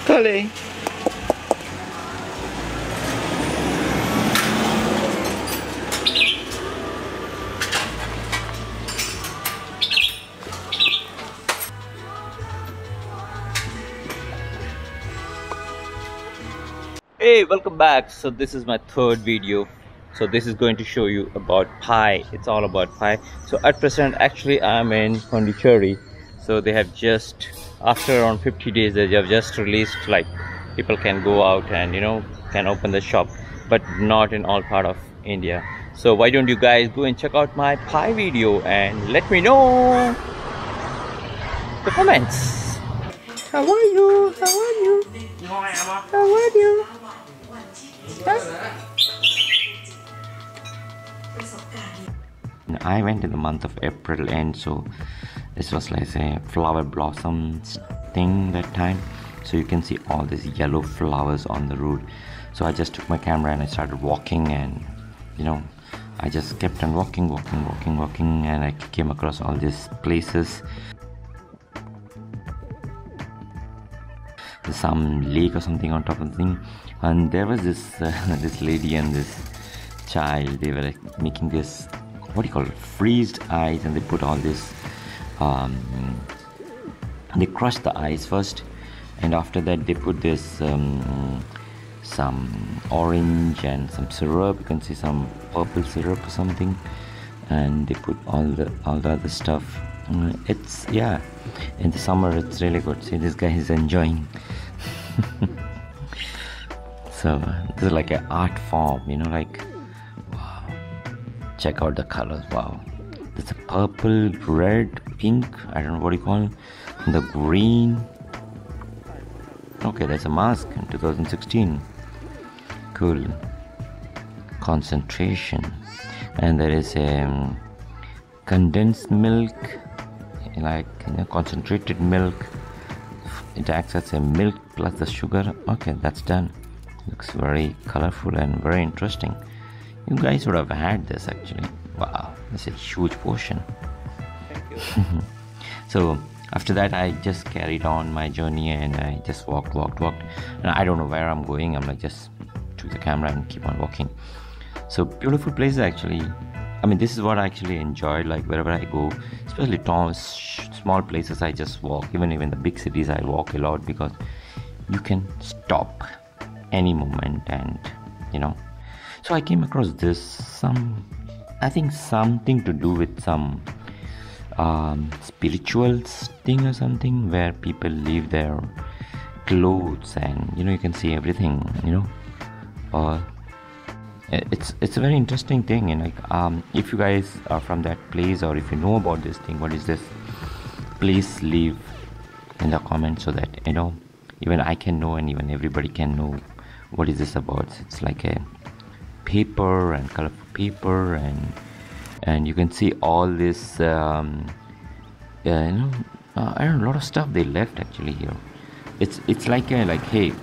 Kali. Hey, welcome back. So this is my third video. So this is going to show you about pie. It's all about pie. So at present actually I'm in Pondicherry. So they have just, after around 50 days, they have just released, like, people can go out and, you know, can open the shop, but not in all part of India. So why don't you guys go and check out my pie video and let me know the comments. How are you? How are you? How are you? I went in the month of April, and so this was like a flower blossoms thing that time. So you can see all these yellow flowers on the road. So I just took my camera and I started walking, and you know, I just kept on walking, and I came across all these places. There's some lake or something on top of the thing, and there was this this lady and this child. They were like making this, what do you call it, freezed ice, and they put all this they crushed the ice first, and after that they put this some orange and some syrup. You can see some purple syrup or something, and they put all the other stuff. It's, yeah, in the summer it's really good. See, this guy is enjoying. So this is like an art form, you know, like, wow, check out the colors. Wow, there's a purple, red, pink, I don't know what you call it, the green. Okay, there's a mask in 2016. Cool. Concentration. And there is a condensed milk, like, you know, concentrated milk. It acts as a milk plus the sugar. Okay, that's done. Looks very colorful and very interesting. You guys would have had this actually. Wow, that's a huge portion. Thank you. So after that I just carried on my journey, and I just walked, and I don't know where I'm going. I'm like, just took the camera and keep on walking. So beautiful place actually. I mean, this is what I actually enjoyed, like wherever I go, especially small places, I just walk. Even the big cities I walk a lot, because you can stop any moment, and you know. So I came across this, I think something to do with some spiritual thing or something, where people leave their clothes, and you know, you can see everything, you know. Or it's a very interesting thing, and like, if you guys are from that place, or if you know about this thing, what is this, please leave in the comments, so that, you know, even I can know, and even everybody can know what is this about. It's like a paper, and colorful paper, and you can see all this you know, I don't know, a lot of stuff they left actually here. It's like hey,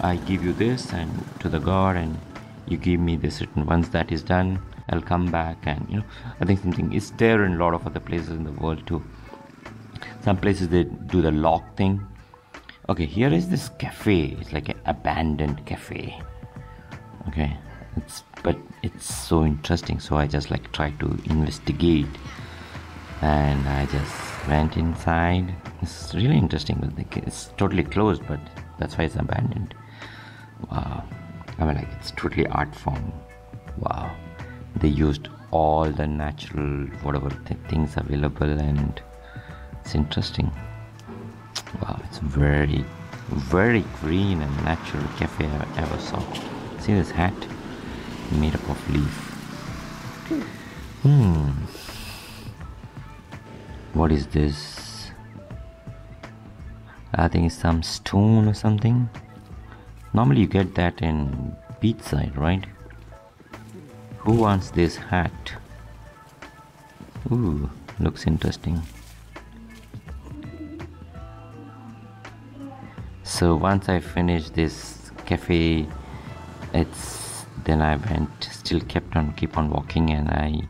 I give you this and to the god, and you give me this written. Once that is done, I'll come back. And you know, I think something is there in a lot of other places in the world too. Some places they do the lock thing. Okay, here is this cafe. It's like an abandoned cafe. Okay, but it's so interesting. So I just like tried to investigate, and I just went inside. It's really interesting, but it's totally closed, but that's why it's abandoned. Wow. I mean, like, it's totally art form. Wow. They used all the natural whatever things available, and it's interesting. Wow, it's very, very green and natural cafe I ever saw. See this hat? Made up of leaf. What is this? I think it's some stone or something. Normally you get that in beach side, right? Who wants this hat? Ooh, looks interesting. So once I finished this cafe, then I went, still keep on walking, and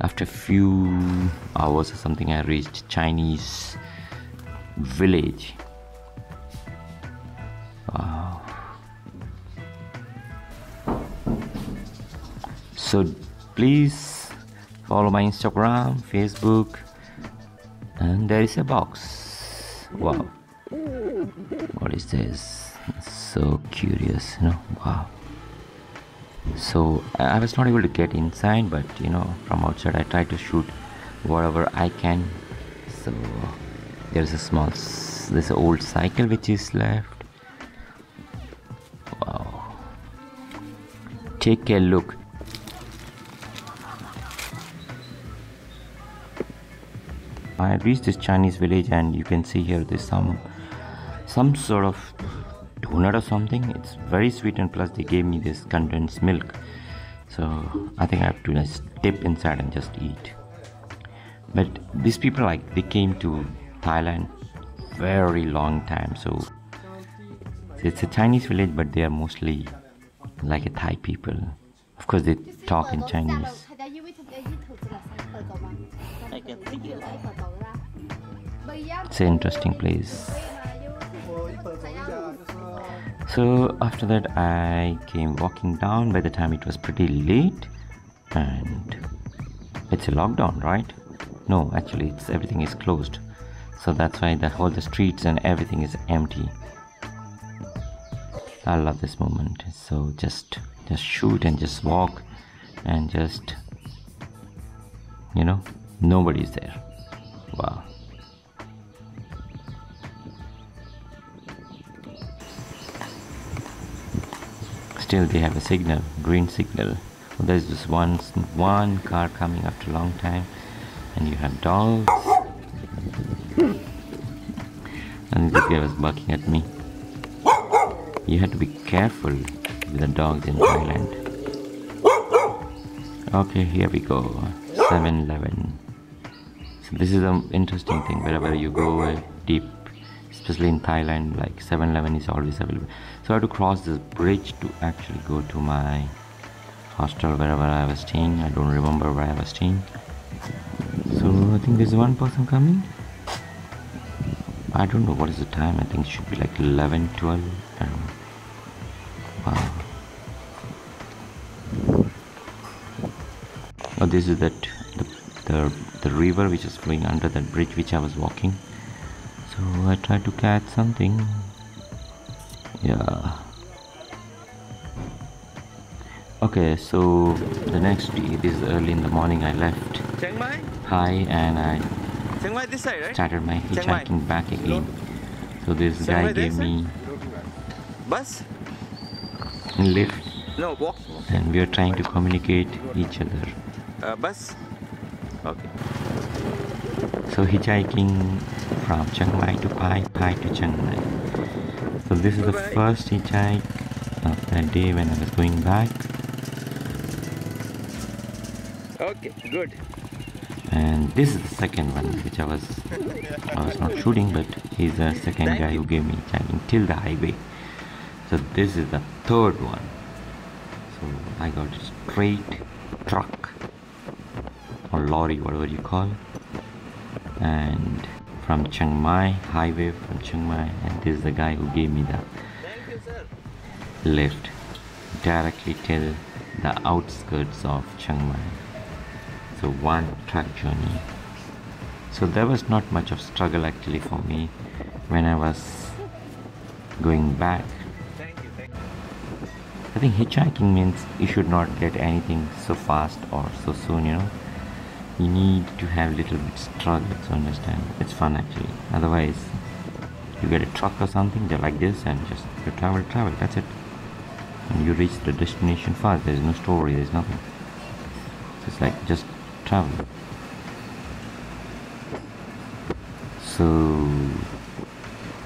After a few hours or something, I reached Chinese village. Wow. So please follow my Instagram, Facebook, and there is a box. Wow. What is this? So curious, you know. Wow. So I was not able to get inside, but you know, from outside I try to shoot whatever I can. So there's an old cycle which is left. Wow. Take a look. I reached this Chinese village, and you can see here there's some sort of donut or something. It's very sweet, and plus they gave me this condensed milk. So I think I have to just dip inside and just eat. But these people, like, they came to Thailand very long time. So it's a Chinese village, but they are mostly like a Thai people. Of course, they talk in Chinese. It's an interesting place. So after that I came walking down. By the time it was pretty late, and it's a lockdown, right? No, actually everything is closed. So that's why all the streets and everything is empty. I love this moment. So just shoot and just walk and just, you know, nobody's there. Wow. Still they have a signal, green signal. There's this one car coming after a long time, and you have dogs. And this guy was barking at me. You have to be careful with the dogs in Thailand. Okay, here we go. 7-Eleven. So this is an interesting thing. Wherever you go deep, especially in Thailand, like 7-Eleven is always available. So I had to cross this bridge to actually go to my hostel, wherever I was staying. I don't remember where I was staying. So I think there's one person coming. I don't know what is the time. I think it should be like 11, 12. I don't know. Wow. Oh, this is the river which is flowing under that bridge which I was walking. So I tried to catch something. Yeah. Okay, so the next day, this is early in the morning, I left Chaing Mai? Hai, and I Chaing Mai this side, right? started my hitchhiking back again. So this guy gave me bus? a lift. No, walk. And we are trying to communicate each other. Bus? Okay. So hitchhiking from Chaing Mai to Pai, Pai to Chaing Mai. So this is the first hitchhike of that day when I was going back. Okay, good. And this is the second one which I was not shooting, but he's the second guy who gave me hitchhiking till the highway. So this is the third one. So I got a straight truck or lorry, whatever you call it, and from Chaing Mai, highway from Chaing Mai, and this is the guy who gave me the lift directly till the outskirts of Chaing Mai. So one truck journey. So there was not much of struggle actually for me when I was going back. I think hitchhiking means you should not get anything so fast or so soon, you know. You need to have little bit struggle to understand. It's fun actually. Otherwise, you get a truck or something, they're like this, and just you travel, that's it. And you reach the destination fast. There's no story, there's nothing. It's like just travel. So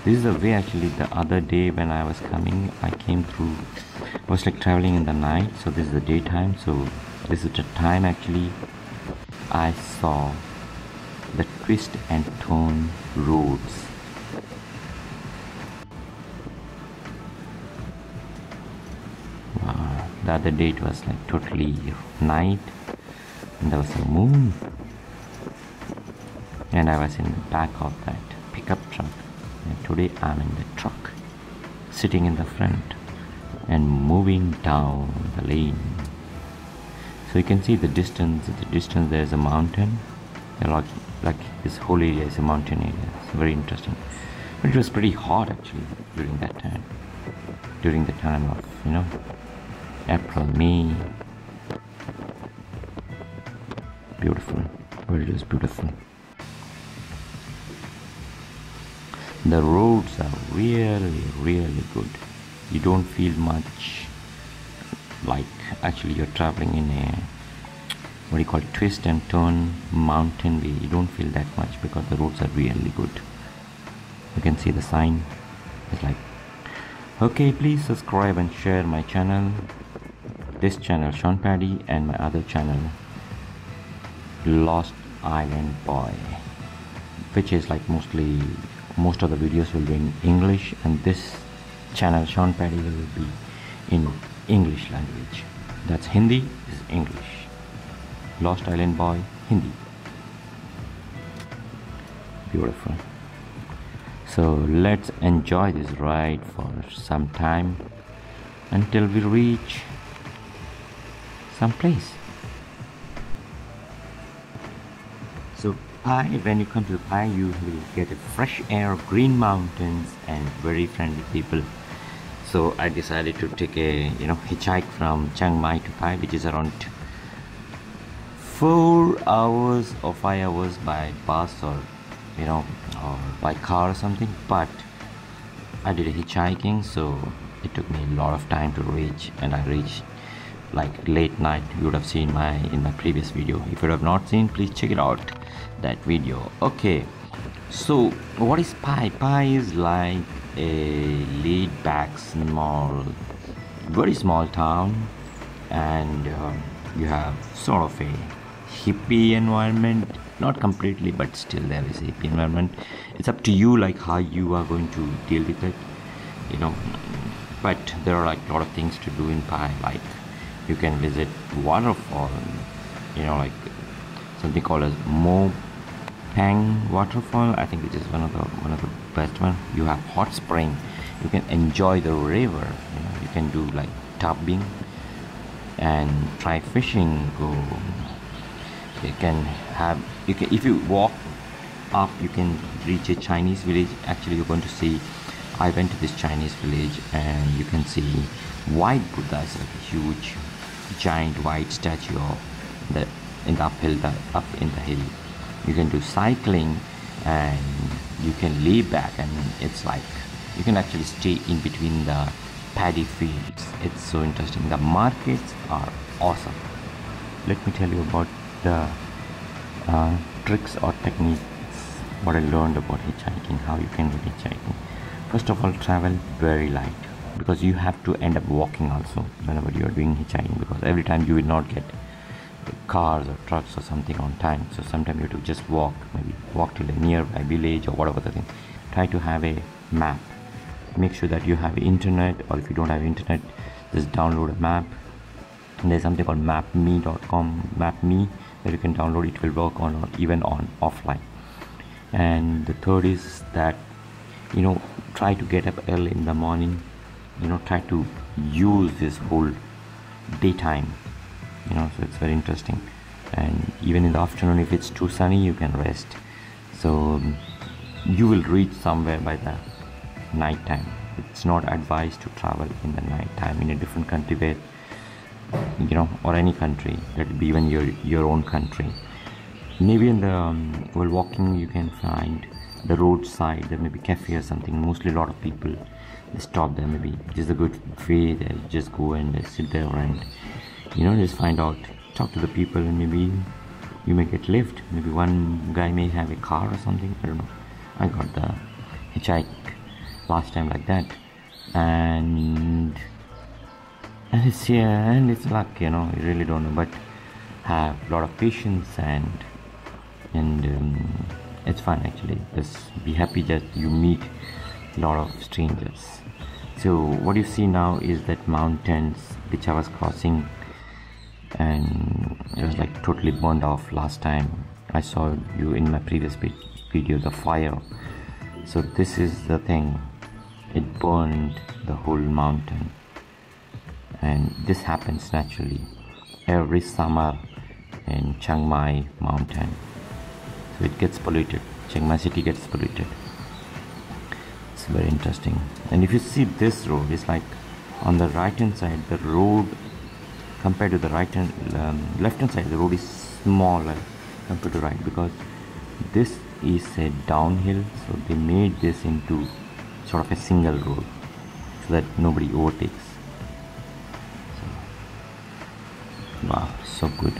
this is the way actually the other day when I was coming, I came through, I was like traveling in the night. So this is the daytime. So this is the time actually I saw the twist and turn roads. Wow. The other day it was like totally night. and there was a moon, and I was in the back of that pickup truck, and today I'm in the truck sitting in the front and moving down the lane. So you can see the distance. At the distance there's a mountain. Like this whole area is a mountain area. It's very interesting. But it was pretty hot actually during that time. During the time of, you know, April, May. Beautiful. Very just beautiful. The roads are really, really good. You don't feel much like actually you're traveling in a what do you call it, twist and turn mountain way. You don't feel that much because the roads are really good. You can see the sign. It's like, okay, please subscribe and share my channel, this channel SHAWNPADY, and my other channel Lost Island Boy, which is like most of the videos will be in English, and this channel SHAWNPADY will be in English language. That's Hindi, is English. Lost Island Boy, Hindi. Beautiful. So let's enjoy this ride for some time until we reach some place. So Pai, when you come to Pai, you will get a fresh air, green mountains, and very friendly people. So I decided to take a hitchhike from Chaing Mai to Pai, which is around 4 hours or 5 hours by bus or or by car or something. But I did a hitchhiking, so it took me a lot of time to reach, and I reached like late night. You would have seen in my previous video. If you have not seen, please check it out, that video. Okay, so what is Pai? Pai is like a laid back very small town, and you have sort of a hippie environment, not completely, but still there is a hippie environment. It's up to you like how you are going to deal with it, but there are like a lot of things to do in Pai. Like you can visit waterfall, like something called as Mo Pang waterfall, I think, which is one of the best one. You have hot spring, you can enjoy the river, you can do like tubing and try fishing. If you walk up, you can reach a Chinese village. Actually, you're going to see, I went to this Chinese village, and you can see white Buddhas, like a huge giant white statue in the hill. You can do cycling, and you can lay back, and it's like you can actually stay in between the paddy fields. It's so interesting. The markets are awesome. Let me tell you about the tricks or techniques, what I learned about hitchhiking, how you can do hitchhiking. First of all, travel very light, because you have to end up walking also whenever you are doing hitchhiking, because every time you will not get cars or trucks or something on time. So sometimes you have to just maybe walk to the nearby village or whatever the thing. Try to have a map. Make sure that you have internet, or if you don't have internet, just download a map. And there's something called mapme.com, mapme, that you can download. It will work on or even on offline. And the third is that try to get up early in the morning. Try to use this whole daytime, so it's very interesting. And even in the afternoon, if it's too sunny, you can rest. So you will reach somewhere by the night time. It's not advised to travel in the night time in a different country where or any country, that will be even your own country. Maybe in the while walking, you can find the roadside, there may be cafe or something. Mostly a lot of people, they stop there. Maybe just a good way, they just go and they sit there and just find out, talk to the people, and maybe you may get lift. Maybe one guy may have a car or something, I don't know. I got the hitchhike last time like that, and it's luck, you really don't know, but have a lot of patience, and it's fun actually. Just be happy that you meet a lot of strangers. So what you see now is that mountains which I was crossing and it was like totally burned off last time I saw you in my previous video, the fire. So this is the thing, it burned the whole mountain, and this happens naturally every summer in Chaing Mai mountain. So it gets polluted, Chaing Mai city gets polluted. It's very interesting. And if you see this road, it's like on the right hand side, the road compared to the right hand left hand side, the road is smaller compared to right, because this is a downhill, so they made this into sort of a single road so that nobody overtakes. So, wow, so good.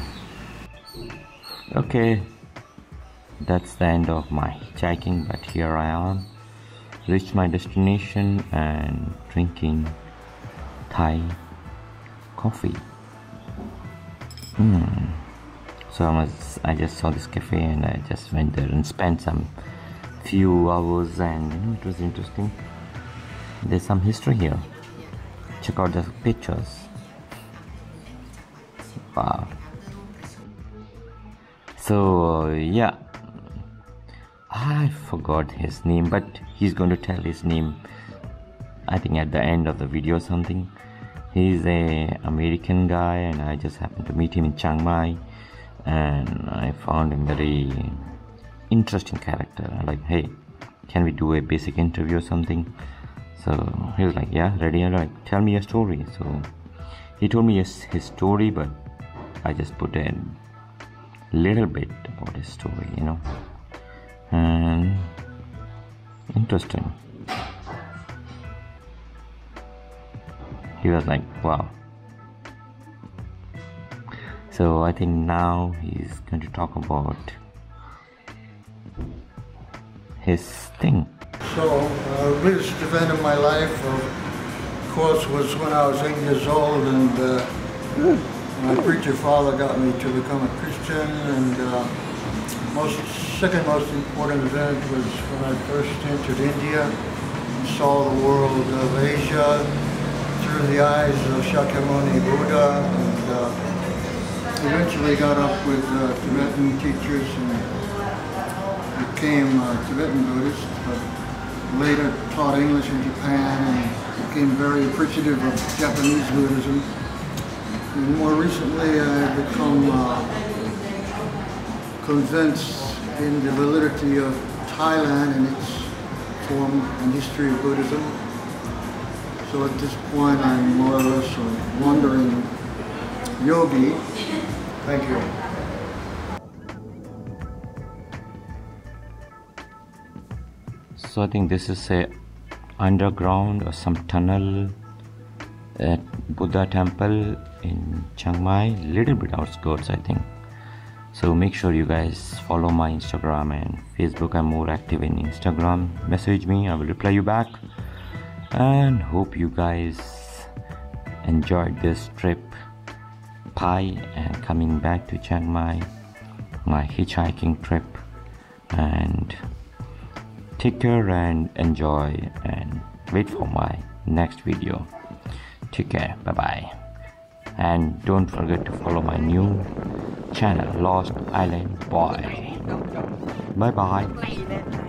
Okay, that's the end of my hitchhiking, but here I am, reached my destination and drinking Thai coffee. So I just saw this cafe and I just went there and spent some few hours, and it was interesting. There's some history here. Check out the pictures. Wow. So yeah, I forgot his name, but he's going to tell his name I think at the end of the video or something. He's a American guy and I just happened to meet him in Chaing Mai, and I found him very interesting character. I'm like, hey, can we do a basic interview or something? So he was like, yeah, ready. I'm like, tell me your story. So he told me his story, but I just put a little bit about his story, and interesting. He was like, wow. So I think now he's going to talk about his thing. So the biggest event of my life, of course, was when I was 8 years old, and my preacher father got me to become a Christian. And second most important event was when I first entered India and saw the world of Asia through the eyes of Shakyamuni Buddha, and eventually got up with Tibetan teachers and became a Tibetan Buddhist, but later taught English in Japan and became very appreciative of Japanese Buddhism. And more recently I've become convinced in the validity of Thailand and its form and history of Buddhism. So at this point I'm more or less a wandering yogi. Thank you. So I think this is a underground or some tunnel at Buddha temple in Chaing Mai, little bit outskirts I think. So make sure you guys follow my Instagram and Facebook. I'm more active in Instagram. Message me, I will reply you back. And hope you guys enjoyed this trip, Pai, and coming back to Chaing Mai, my hitchhiking trip. And take care and enjoy, and wait for my next video. Take care, bye bye, and don't forget to follow my new channel, Lost Island Boy. Bye bye.